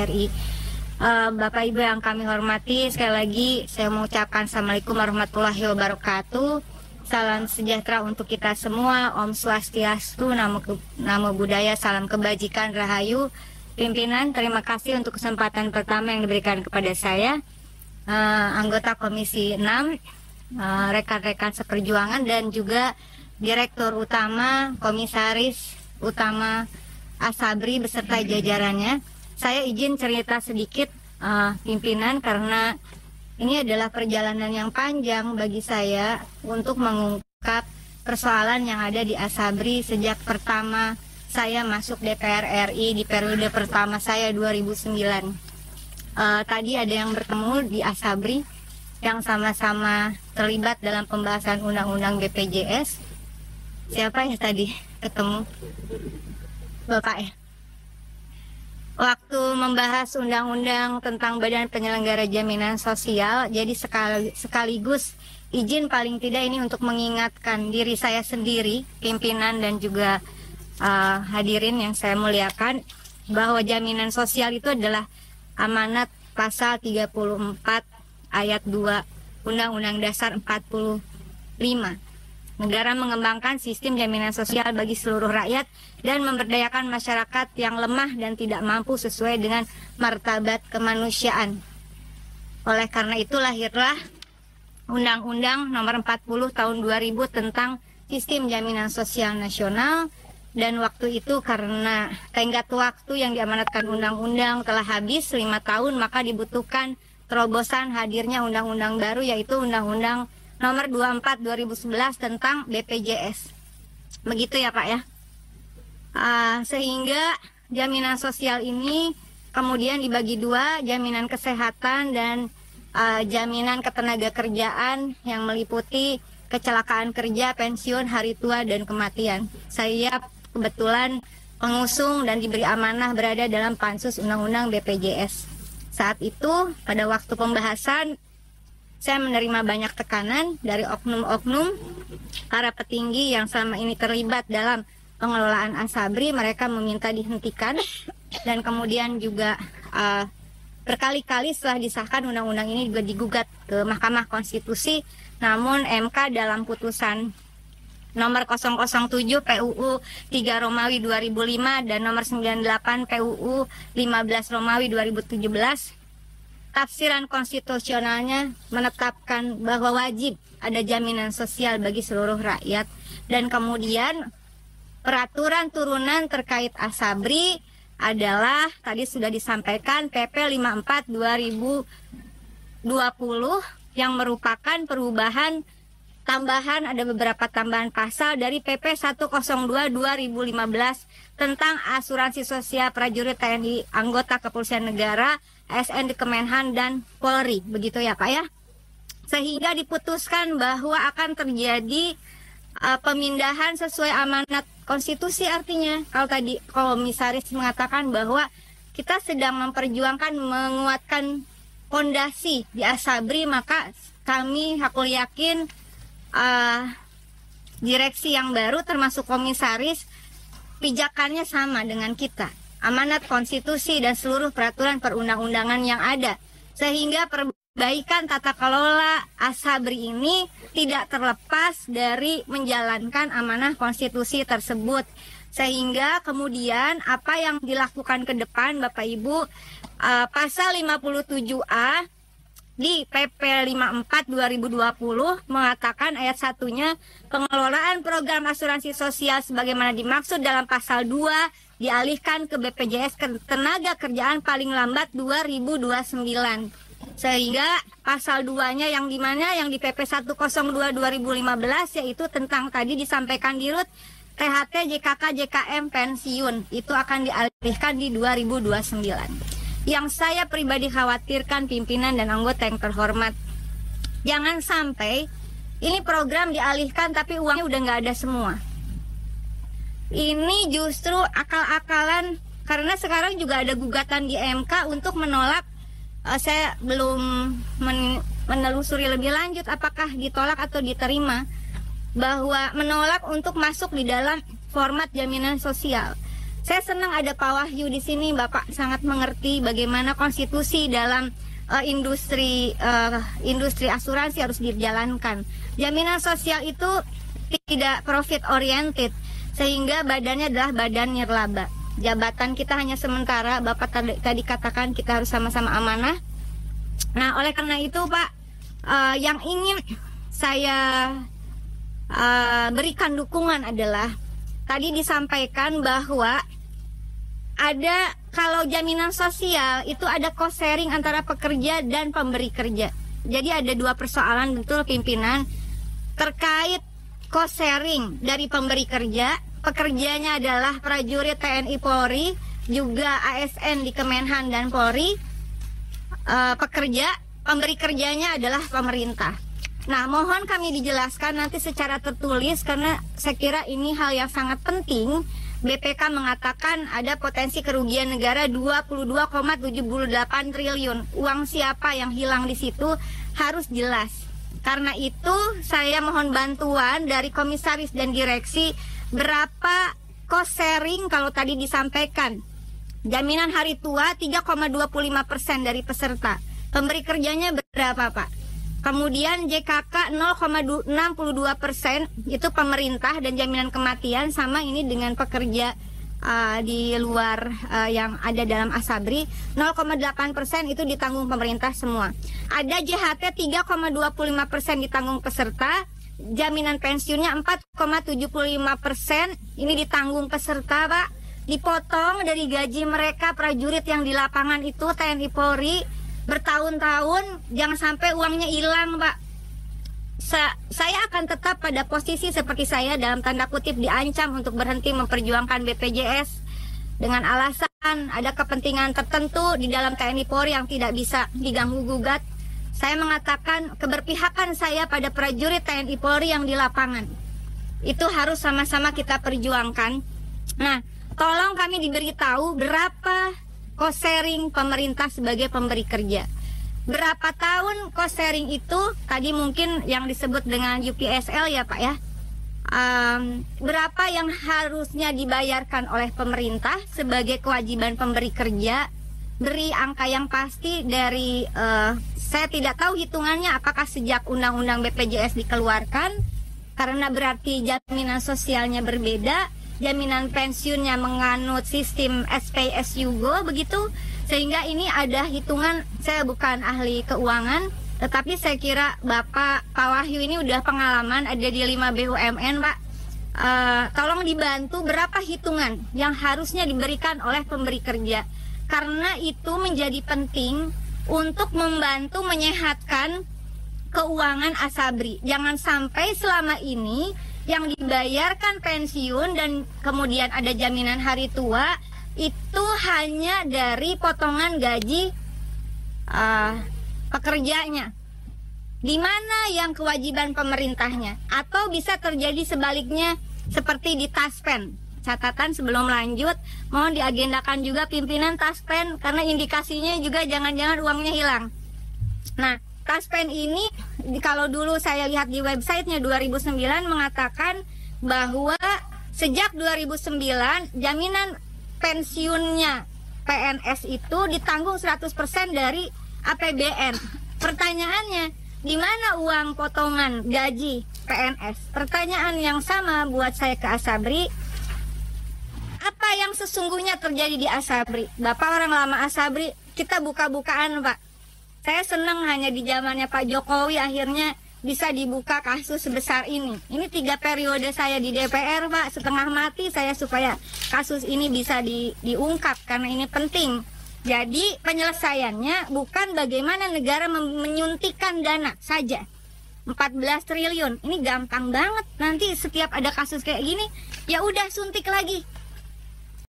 RI. Bapak Ibu yang kami hormati, sekali lagi saya mengucapkan Assalamualaikum warahmatullahi wabarakatuh. Salam sejahtera untuk kita semua. Om Swastiastu, Namo Buddhaya, salam kebajikan, rahayu. Pimpinan, terima kasih untuk kesempatan pertama yang diberikan kepada saya, anggota Komisi 6, rekan-rekan seperjuangan, dan juga Direktur Utama, Komisaris Utama Asabri beserta jajarannya. Saya izin cerita sedikit, pimpinan, karena ini adalah perjalanan yang panjang bagi saya untuk mengungkap persoalan yang ada di Asabri sejak pertama saya masuk DPR RI di periode pertama saya 2009. Tadi ada yang bertemu di Asabri yang sama-sama terlibat dalam pembahasan Undang-Undang BPJS. Siapa ya tadi ketemu? Bapak ya? Waktu membahas undang-undang tentang Badan Penyelenggara Jaminan Sosial, jadi sekaligus izin paling tidak ini untuk mengingatkan diri saya sendiri, pimpinan dan juga hadirin yang saya muliakan, bahwa jaminan sosial itu adalah amanat pasal 34 ayat 2 Undang-Undang Dasar 45. Negara mengembangkan sistem jaminan sosial bagi seluruh rakyat dan memberdayakan masyarakat yang lemah dan tidak mampu sesuai dengan martabat kemanusiaan. Oleh karena itu lahirlah Undang-Undang Nomor 40 Tahun 2000 tentang Sistem Jaminan Sosial Nasional, dan waktu itu karena tenggat waktu yang diamanatkan undang-undang telah habis 5 tahun, maka dibutuhkan terobosan hadirnya undang-undang baru, yaitu Undang-Undang Nomor 24 2011 tentang BPJS. Begitu ya Pak ya. Sehingga jaminan sosial ini kemudian dibagi dua, jaminan kesehatan dan jaminan ketenagakerjaan yang meliputi kecelakaan kerja, pensiun, hari tua, dan kematian. Saya kebetulan pengusung dan diberi amanah berada dalam pansus Undang-Undang BPJS. Saat itu pada waktu pembahasan saya menerima banyak tekanan dari oknum-oknum para petinggi yang selama ini terlibat dalam pengelolaan Asabri. Mereka meminta dihentikan, dan kemudian juga berkali-kali setelah disahkan undang-undang ini juga digugat ke Mahkamah Konstitusi. Namun MK dalam putusan nomor 007 PUU 3 Romawi 2005 dan nomor 98 PUU 15 Romawi 2017, tafsiran konstitusionalnya menetapkan bahwa wajib ada jaminan sosial bagi seluruh rakyat. Dan kemudian peraturan turunan terkait Asabri adalah tadi sudah disampaikan PP 54 2020 yang merupakan perubahan tambahan, ada beberapa tambahan pasal dari PP 102 2015 tentang asuransi sosial prajurit TNI, anggota Kepolisian Negara, ASN di Kemenhan dan Polri, begitu ya Pak ya. Sehingga diputuskan bahwa akan terjadi pemindahan sesuai amanat konstitusi. Artinya kalau tadi komisaris mengatakan bahwa kita sedang memperjuangkan menguatkan fondasi di Asabri, maka kami aku yakin direksi yang baru termasuk komisaris pijakannya sama dengan kita, amanat konstitusi dan seluruh peraturan perundang-undangan yang ada, sehingga perbaikan tata kelola Asabri ini tidak terlepas dari menjalankan amanah konstitusi tersebut. Sehingga kemudian apa yang dilakukan ke depan Bapak Ibu, pasal 57A di PP 54 2020 mengatakan ayat 1-nya, pengelolaan program asuransi sosial sebagaimana dimaksud dalam pasal 2 dialihkan ke BPJS Ketenaga Kerjaan paling lambat 2029. Sehingga pasal 2-nya yang dimana yang di PP 102 2015 yaitu tentang tadi disampaikan di RUT THT JKK JKM pensiun itu akan dialihkan di 2029. Yang saya pribadi khawatirkan pimpinan dan anggota yang terhormat, jangan sampai ini program dialihkan tapi uangnya udah nggak ada semua. Ini justru akal-akalan, karena sekarang juga ada gugatan di MK untuk menolak. Saya belum menelusuri lebih lanjut apakah ditolak atau diterima, bahwa menolak untuk masuk di dalam format jaminan sosial. Saya senang ada Pak Wahyu di sini. Bapak sangat mengerti bagaimana konstitusi dalam industri asuransi harus dijalankan. Jaminan sosial itu tidak profit oriented, sehingga badannya adalah badan nirlaba. Jabatan kita hanya sementara. Bapak tadi katakan kita harus sama-sama amanah. Nah, oleh karena itu Pak, yang ingin saya berikan dukungan adalah tadi disampaikan bahwa ada, kalau jaminan sosial itu ada cost sharing antara pekerja dan pemberi kerja. Jadi ada dua persoalan, betul pimpinan, terkait cost sharing dari pemberi kerja. Pekerjanya adalah prajurit TNI Polri, juga ASN di Kemenhan dan Polri. Pemberi kerjanya adalah pemerintah. Nah, mohon kami dijelaskan nanti secara tertulis, karena saya kira ini hal yang sangat penting. BPK mengatakan ada potensi kerugian negara 22,78 triliun. Uang siapa yang hilang di situ harus jelas. Karena itu saya mohon bantuan dari komisaris dan direksi, berapa cost sharing kalau tadi disampaikan. Jaminan hari tua 3,25% dari peserta. Pemberi kerjanya berapa, Pak? Kemudian JKK 0,62%, itu pemerintah, dan jaminan kematian sama ini dengan pekerja di luar yang ada dalam Asabri, 0,8% itu ditanggung pemerintah semua. Ada JHT 3,25% ditanggung peserta, jaminan pensiunnya 4,75% ini ditanggung peserta, Pak. Dipotong dari gaji mereka prajurit yang di lapangan itu TNI Polri bertahun-tahun, jangan sampai uangnya hilang, Pak. Saya akan tetap pada posisi seperti saya, dalam tanda kutip diancam untuk berhenti memperjuangkan BPJS dengan alasan ada kepentingan tertentu di dalam TNI Polri yang tidak bisa diganggu-gugat. Saya mengatakan keberpihakan saya pada prajurit TNI Polri yang di lapangan. Itu harus sama-sama kita perjuangkan. Nah, tolong kami diberitahu berapa cost sharing pemerintah sebagai pemberi kerja. Berapa tahun cost sharing itu? Tadi mungkin yang disebut dengan UPSL ya Pak ya. Berapa yang harusnya dibayarkan oleh pemerintah sebagai kewajiban pemberi kerja? Beri angka yang pasti dari, saya tidak tahu hitungannya apakah sejak Undang-Undang BPJS dikeluarkan, karena berarti jaminan sosialnya berbeda. Jaminan pensiunnya menganut sistem SPay as you go begitu, sehingga ini ada hitungan. Saya bukan ahli keuangan, tetapi saya kira Pak Wahyu ini udah pengalaman ada di 5 BUMN, Pak. Tolong dibantu berapa hitungan yang harusnya diberikan oleh pemberi kerja, karena itu menjadi penting untuk membantu menyehatkan keuangan Asabri. Jangan sampai selama ini yang dibayarkan pensiun dan kemudian ada jaminan hari tua itu hanya dari potongan gaji pekerjanya. Di mana yang kewajiban pemerintahnya? Atau bisa terjadi sebaliknya seperti di Taspen. Catatan sebelum lanjut, mohon diagendakan juga pimpinan Taspen, karena indikasinya juga jangan-jangan uangnya hilang. Nah, Taspen ini, kalau dulu saya lihat di websitenya 2009 mengatakan bahwa sejak 2009 jaminan pensiunnya PNS itu ditanggung 100% dari APBN. Pertanyaannya, di mana uang potongan gaji PNS? Pertanyaan yang sama buat saya ke Asabri. Apa yang sesungguhnya terjadi di Asabri? Bapak orang lama Asabri, kita buka-bukaan, Pak. Saya senang hanya di zamannya Pak Jokowi akhirnya bisa dibuka kasus sebesar ini. Ini 3 periode saya di DPR, Pak. Setengah mati saya supaya kasus ini bisa diungkap, karena ini penting. Jadi penyelesaiannya bukan bagaimana negara menyuntikkan dana saja. 14 triliun, ini gampang banget. Nanti setiap ada kasus kayak gini, ya udah suntik lagi.